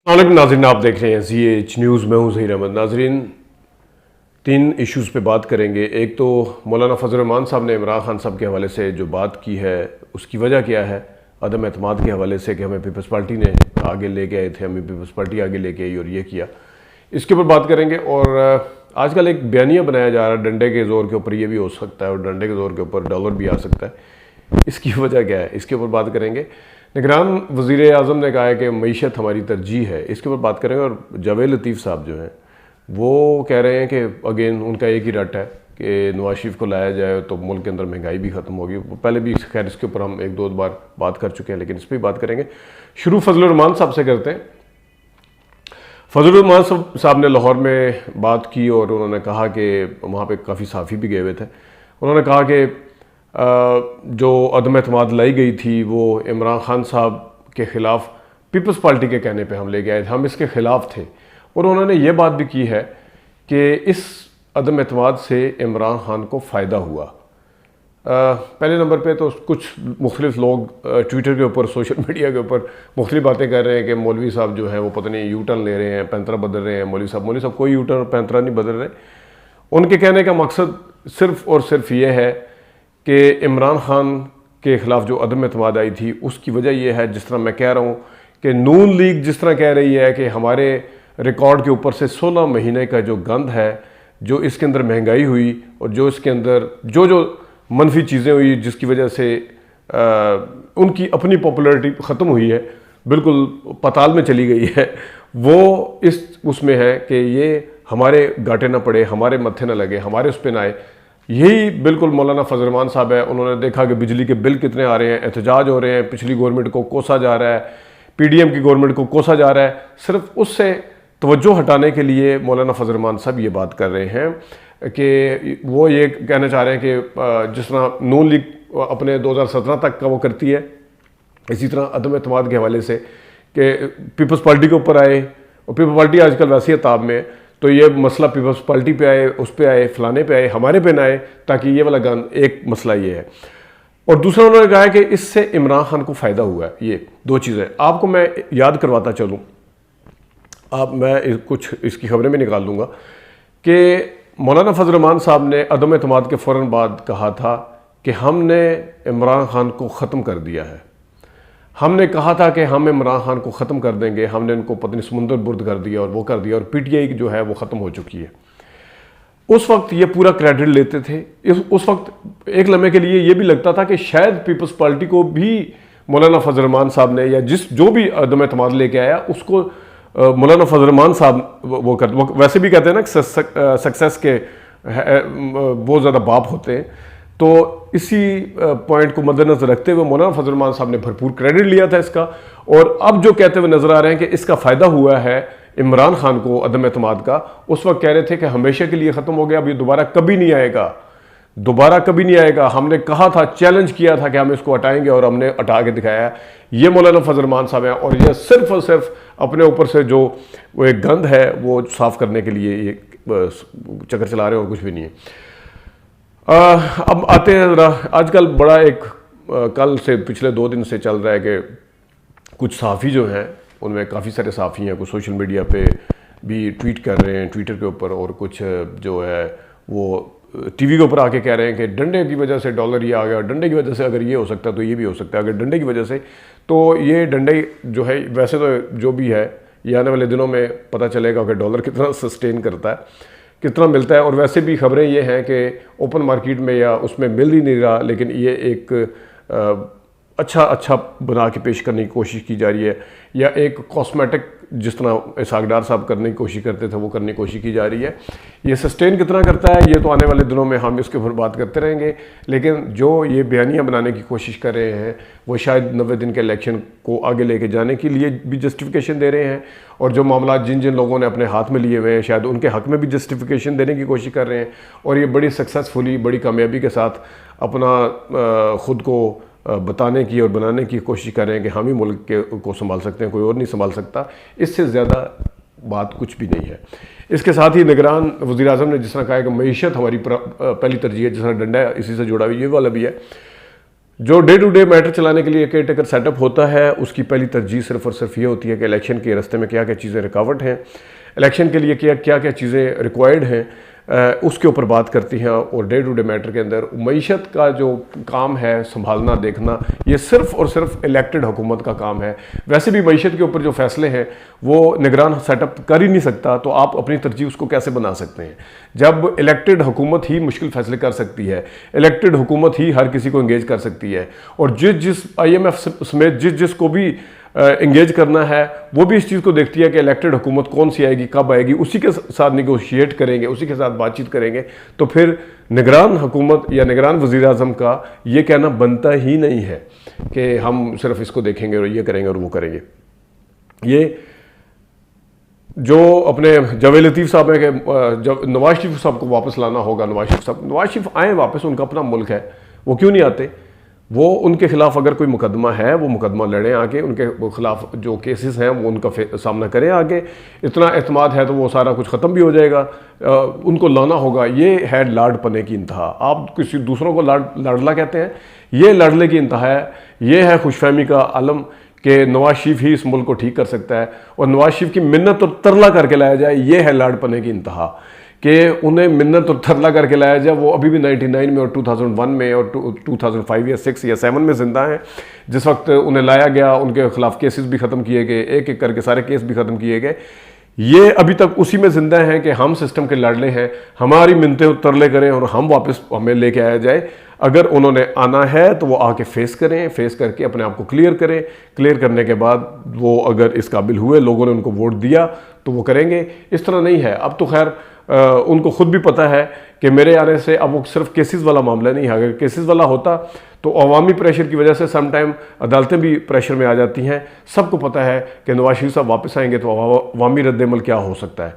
अलैक्म नाज़रीन, आप देख रहे हैं ZH न्यूज़। मैं हूं ज़हीर अहमद। नाज़रीन, 3 इश्यूज़ पे बात करेंगे। एक तो मौलाना फजल रहमान साहब ने इमरान खान साहब के हवाले से जो बात की है उसकी वजह क्या है, अदम एतमाद के हवाले से कि हमें पीपल्स पार्टी ने आगे लेके आए थे, हमें पीपल्स पार्टी आगे लेके आई और ये किया, इसके ऊपर बात करेंगे। और आजकल एक बयानिया बनाया जा रहा है, डंडे के ज़ोर के ऊपर ये भी हो सकता है और डंडे के ज़ोर के ऊपर डॉलर भी आ सकता है। इसकी वजह क्या है, इसके ऊपर बात करेंगे। निगरान वज़ीर आज़म ने कहा है कि मईशत हमारी तरजीह है, इसके ऊपर बात करेंगे। और जावेद लतीफ़ साहब जो हैं वो कह रहे हैं कि अगेन उनका एक ही रट है कि नवाज शरीफ को लाया जाए तो मुल्क के अंदर महंगाई भी ख़त्म होगी। पहले भी खैर इसके ऊपर हम 1-2 बार बात कर चुके हैं, लेकिन इस पर बात करेंगे। शुरू फजल रहमान साहब से करते हैं। फजल रहमान साहब ने लाहौर में बात की और उन्होंने कहा कि वहाँ पे काफ़ी सहाफ़ी भी गए हुए थे। उन्होंने कहा कि जो अदम एतमाद लाई गई थी वो इमरान खान साहब के ख़िलाफ़ पीपल्स पार्टी के कहने पे हम लेके आए थे, हम इसके ख़िलाफ़ थे। और उन्होंने ये बात भी की है कि इस अदम एतमाद से इमरान खान को फ़ायदा हुआ। पहले नंबर पे तो कुछ मुख्तलिफ लोग ट्विटर के ऊपर, सोशल मीडिया के ऊपर मुख्तलिफ बातें कर रहे हैं कि मौलवी साहब जो हैं वो पता नहीं यू टर्न ले रहे हैं, पैंतरा बदल रहे हैं। मौलवी साहब कोई यू टर्न पैंतरा नहीं बदल रहे। उनके कहने का मकसद सिर्फ़ और सिर्फ ये है कि इमरान खान के ख़िलाफ़ जो अदम एतमाद आई थी उसकी वजह यह है, जिस तरह मैं कह रहा हूँ कि नून लीग जिस तरह कह रही है कि हमारे रिकॉर्ड के ऊपर से 16 महीने का जो गंद है, जो इसके अंदर महंगाई हुई और जो इसके अंदर जो मनफी चीज़ें हुई जिसकी वजह से उनकी अपनी पॉपुलैरिटी ख़त्म हुई है, बिल्कुल पताल में चली गई है, वो इस उसमें है कि ये हमारे घाटे ना पड़े, हमारे मत्थे ना लगे, हमारे उस पर ना आए। यही बिल्कुल मौलाना फजल रहमान साहब है। उन्होंने देखा कि बिजली के बिल कितने आ रहे हैं, एहतजाज हो रहे हैं, पिछली गवर्नमेंट को कोसा जा रहा है, पीडीएम की गवर्नमेंट को कोसा जा रहा है। सिर्फ उससे तवज्जो हटाने के लिए मौलाना फजल रहमान साहब ये बात कर रहे हैं कि वो ये कहना चाह रहे हैं कि जिस तरह नून लीग अपने 2017 तक का वो करती है, इसी तरह अदम एतमाद के हवाले से कि पीपल्स पार्टी के ऊपर आए, और पीपल्स पार्टी आजकल वैसे ही ताब में, तो ये मसला पीपल्स पार्टी पे आए, उस पे आए, फलाने पे आए, हमारे पे ना आए, ताकि ये वाला गन एक मसला ये है। और दूसरा उन्होंने कहा है कि इससे इमरान खान को फ़ायदा हुआ है। ये 2 चीज़ें आपको मैं याद करवाता चलूँ, मैं कुछ इसकी खबरें भी निकाल दूँगा कि मौलाना फजल रहमान साहब ने अदम एतमाद के फ़ौरन बाद कहा था कि हमने इमरान खान को ख़त्म कर दिया है। हमने कहा था कि हम इमरान खान को ख़त्म कर देंगे, हमने उनको पत्नी समुंदर बुर्द कर दिया और वो कर दिया, और पीटीआई जो है वो ख़त्म हो चुकी है। उस वक्त ये पूरा क्रेडिट लेते थे। उस वक्त एक लम्हे के लिए ये भी लगता था कि शायद पीपल्स पार्टी को भी मौलाना फजल रहमान साहब ने, या जो भी अदम एतमाद लेके आया उसको मौलाना फजल रहमान साहब वो वैसे भी कहते हैं ना कि सक्सेस के बहुत ज़्यादा बाप होते हैं। तो इसी पॉइंट को मद्देनजर रखते हुए मौलाना फजल रहमान साहब ने भरपूर क्रेडिट लिया था इसका, और अब जो कहते हुए नजर आ रहे हैं कि इसका फ़ायदा हुआ है इमरान खान को अदम एतमाद का। उस वक्त कह रहे थे कि हमेशा के लिए ख़त्म हो गया, अब ये दोबारा कभी नहीं आएगा, दोबारा कभी नहीं आएगा। हमने कहा था, चैलेंज किया था कि हम इसको हटाएंगे और हमने हटा के दिखाया। ये मौलाना फजल रहमान साहब हैं, और ये सिर्फ और सिर्फ अपने ऊपर से जो वो एक गंद है वो साफ़ करने के लिए ये चक्कर चला रहे हैं और कुछ भी नहीं है। अब आते हैं ज़रा, आजकल बड़ा एक कल से पिछले 2 दिन से चल रहा है कि कुछ सहाफ़ी जो हैं, उनमें काफ़ी सारे सहाफ़ी हैं, कुछ सोशल मीडिया पे भी ट्वीट कर रहे हैं, ट्विटर के ऊपर, और कुछ जो है वो टीवी के ऊपर आके कह रहे हैं कि डंडे की वजह से डॉलर ये आ गया, डंडे की वजह से अगर ये हो सकता है तो ये भी हो सकता है। अगर डंडे की वजह से, तो ये डंडे जो है, वैसे तो जो भी है ये आने वाले दिनों में पता चलेगा कि डॉलर कितना सस्टेन करता है, कितना मिलता है। और वैसे भी खबरें ये हैं कि ओपन मार्केट में या उसमें मिल ही नहीं रहा, लेकिन ये एक अच्छा बना के पेश करने की कोशिश की जा रही है, या एक कॉस्मेटिक जिस तरह इसहाक डार साहब करने की कोशिश करते थे वो करने की कोशिश की जा रही है। ये सस्टेन कितना करता है ये तो आने वाले दिनों में हम इसके ऊपर बात करते रहेंगे, लेकिन जो ये बयानियाँ बनाने की कोशिश कर रहे हैं वो शायद 90 दिन के इलेक्शन को आगे लेके जाने के लिए भी जस्टिफिकेशन दे रहे हैं, और जो मामला जिन लोगों ने अपने हाथ में लिए हुए हैं शायद उनके हक़ में भी जस्टिफिकेशन देने की कोशिश कर रहे हैं, और ये बड़ी सक्सेसफुली, बड़ी कामयाबी के साथ अपना ख़ुद को बताने की और बनाने की कोशिश कर रहे हैं कि हम ही मुल्क को संभाल सकते हैं, कोई और नहीं संभाल सकता। इससे ज़्यादा बात कुछ भी नहीं है। इसके साथ ही निगरान वज़ीर आज़म ने जिस तरह कहा है कि मईशत हमारी पहली तरजीह है, जिस तरह डंडा इसी से जुड़ा हुआ ये वाला भी है। جو ڈے ٹو ڈے میٹر چلانے کے لیے کیئر ٹیکر سیٹ اپ ہوتا ہے اس کی پہلی ترجیح صرف اور صرف یہ ہوتی ہے کہ الیکشن کے راستے میں کیا کیا چیزیں رکاوٹ ہیں، الیکشن کے لیے کیا کیا چیزیں ریکوائرڈ ہیں، اس کے اوپر بات کرتی ہیں. اور ڈے ٹو ڈے میٹر کے اندر معیشت کا جو کام ہے سنبھالنا دیکھنا، یہ صرف اور صرف الیکٹڈ حکومت کا کام ہے. ویسے بھی معیشت کے اوپر جو فیصلے ہیں وہ نگران سیٹ اپ کر ہی نہیں سکتا، تو آپ اپنی ترجیح اس کو کیسے بنا سکتے ہیں جب الیکٹڈ حکومت ہی مشکل فیصلے کر سکتی ہے، الیکٹڈ حکومت ہی ہر کسی کو انگیج کر سکتی ہے. اور جس آئی ایم ایف سمیت جس کو بھی انگیج کرنا ہے وہ بھی اس چیز کو دیکھتی ہے کہ الیکٹڈ حکومت کون سی آئے گی، کب آئے گی، اسی کے ساتھ نیگوشیٹ کریں گے، اسی کے ساتھ بات چیت کریں گے. تو پھر نگران حکومت یا نگران وزیر اعظم کا یہ کہنا بنتا ہی نہیں ہے کہ ہم صرف اس کو دیکھیں گے اور یہ کریں گے اور وہ کریں گے. یہ جو اپنے جاوید لطیف صاحب ہیں کہ نواز شریف صاحب کو واپس لانا ہوگا، نواز شریف آئیں واپس، ان کا اپنا ملک ہے، وہ کیوں نہیں آتے؟ وہ ان کے خلاف اگر کوئی مقدمہ ہے وہ مقدمہ لڑیں آگے، ان کے خلاف جو کیسز ہیں وہ ان کا سامنا کریں آگے. اتنا اعتماد ہے تو وہ سارا کچھ ختم بھی ہو جائے گا. ان کو لانا ہوگا. یہ ہے لاڈ پنے کی انتہا. آپ کسی دوسروں کو لاڈلا کہتے ہیں، یہ لاڈلے کی انتہا ہے. یہ ہے خوش فہمی کا عالم کہ نواز شریف ہی اس ملک کو ٹھیک کر سکتا ہے، اور نواز شریف کی منت اور ترلا کر کے لایا جائے. یہ ہے لاڈ پنے کی انتہا کہ انہیں منت اور ترلا کر کے لایا جائے. وہ ابھی بھی 99 میں اور 2001 میں اور 2005 یا 6 یا 7 میں زندہ ہیں. جس وقت انہیں لایا گیا ان کے خلاف کیسز بھی ختم کیے گئے، ایک ایک کر کے سارے کیس بھی ختم کیے گئے. یہ ابھی تک اسی میں زندہ ہیں کہ ہم سسٹم کے لاڈلے ہیں، ہماری منتیں اور ترلے کریں اور ہم واپس ہمیں لے کے آیا جائے. اگر انہوں نے آنا ہے تو وہ آ کے فیس کریں، فیس کر کے اپنے آپ کو کلیئر کریں. کلیئر کرنے کے بعد وہ اگر اس قابل ہوئے، لوگوں نے ان کو ووٹ دیا تو وہ کریں گے. اس طرح نہیں ہے. اب تو خیر ان کو خود بھی پتہ ہے کہ میرے آنے سے اب وہ صرف کیسز والا معاملہ نہیں ہے. اگر کیسز والا ہوتا تو عوامی پریشر کی وجہ سے سم ٹائم عدالتیں بھی پریشر میں آ جاتی ہیں. سب کو پتہ ہے کہ نواز شریف صاحب واپس آئیں گے تو عوامی رد عمل کیا ہو سکتا ہے.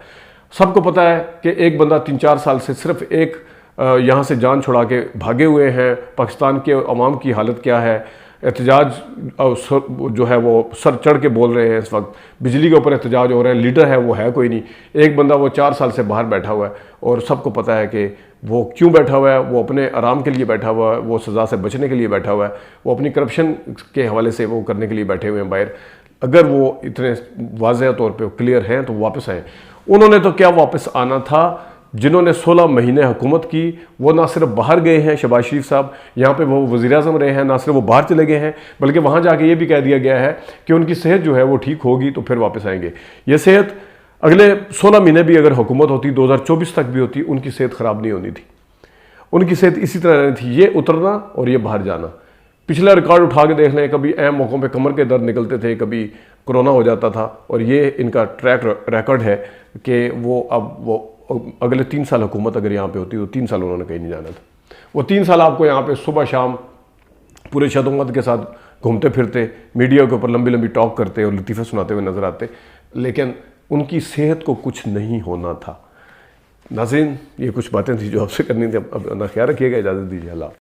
سب کو پتہ ہے کہ ایک بندہ 3-4 سال سے صرف ایک یہاں سے جان چھڑا کے بھاگے ہوئے ہیں. پاکستان کے عوام کی حالت کیا ہے. احتجاج جو ہے وہ سر چڑھ کے بول رہے ہیں اس وقت. بجلی کے اوپر احتجاج ہو رہے ہیں. لیڈر ہے وہ ہے کوئی نہیں. ایک بندہ وہ 4 سال سے باہر بیٹھا ہوا ہے اور سب کو پتہ ہے کہ وہ کیوں بیٹھا ہوا ہے. وہ اپنے آرام کے لیے بیٹھا ہوا ہے، وہ سزا سے بچنے کے لیے بیٹھا ہوا ہے، وہ اپنی کرپشن کے حوالے سے وہ کرنے کے لیے بیٹھے ہوئے ہیں باہر. اگر وہ اتنے واضح طور پہ کلیئر ہیں تو واپس آئیں. انہوں نے تو کیا واپس آنا تھا. جنہوں نے 16 مہینے حکومت کی وہ نہ صرف باہر گئے ہیں، شہباز شریف صاحب یہاں پہ وہ وزیر اعظم رہے ہیں، نہ صرف وہ باہر چلے گئے ہیں بلکہ وہاں جا کے یہ بھی کہہ دیا گیا ہے کہ ان کی صحت جو ہے وہ ٹھیک ہوگی تو پھر واپس آئیں گے. یہ صحت اگلے 16 مہینے بھی اگر حکومت ہوتی، 2024 تک بھی ہوتی، ان کی صحت خراب نہیں ہونی تھی. ان کی صحت اسی طرح رہنی تھی. یہ اترنا اور یہ باہر جانا. پچھلا ریکارڈ اٹھا کے دیکھ لیں، کبھی اہم موقعوں پہ کمر کے درد نکلتے تھے، کبھی کرونا ہو جاتا تھا. اور یہ ان کا ٹریک ریکارڈ ہے کہ وہ اگلے 3 سال حکومت اگر یہاں پہ ہوتی تو 3 سال انہوں نے کہیں نہیں جانا تھا. وہ 3 سال آپ کو یہاں پہ صبح شام پورے شدومت کے ساتھ گھومتے پھرتے، میڈیا کے اوپر لمبی لمبی ٹاک کرتے اور لطیفے سناتے ہوئے نظر آتے، لیکن ان کی صحت کو کچھ نہیں ہونا تھا. ناظرین، یہ کچھ باتیں تھیں جو آپ سے کرنی تھی. اب اپنا خیال رکھیے گا. اجازت دیجیے. اللہ.